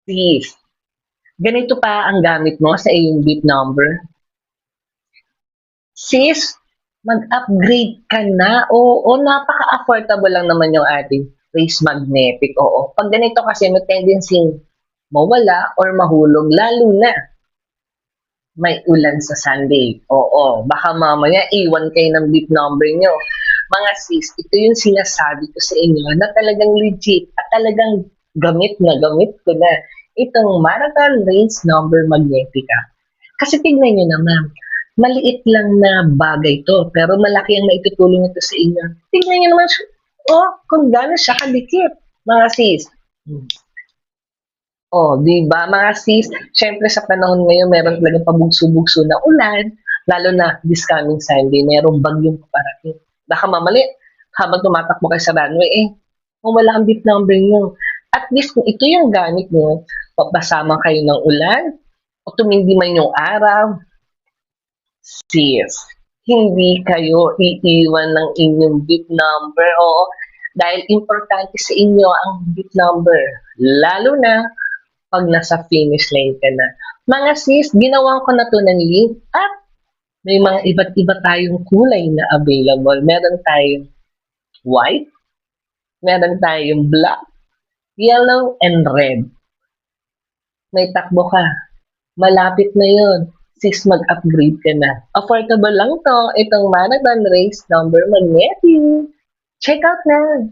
Sis, ganito pa ang gamit mo sa iyong BIP number? Sis, mag-upgrade ka na. Oo, napaka-affordable lang naman yung ating Race Magnetic. Oo. Pag ganito kasi may tendency mawala or mahulog, lalo na may ulan sa Sunday. Oo, baka mamaya iwan kayo ng BIP number nyo. Mga sis, ito yung sinasabi ko sa inyo na talagang legit at talagang gamit ko na itong Marathon Race Number Magnetica. Kasi tignan nyo naman, maliit lang na bagay to, pero malaki ang naitutulong ito sa inyo. Tignan nyo naman, kung gano'n siya kadikit, mga sis. Oh, 'di ba mga sis, siyempre sa panahon ngayon meron talagang pabugso-bugso na ulan, lalo na this coming Sunday merong bagyong paparating. Baka mamali, habang tumatakbo kayo sa runway, mawala ang beep number niyo. At least kung ito yung gamit niyo, mabasa man kayo ng ulan, o tumindi man yung araw, sis, hindi kayo iiwan ng inyong beep number. Oo, dahil importante sa inyo ang beep number. Lalo na pag nasa finish line ka na. Mga sis, ginawan ko na to ng link at may mga iba't iba tayong kulay na available. Meron tayong white, meron tayong black, yellow, and red. May takbo ka. Malapit na yon. Sis, mag-upgrade ka na. Affordable lang to. Itong Marathon Race Number Magnetic. Check out na!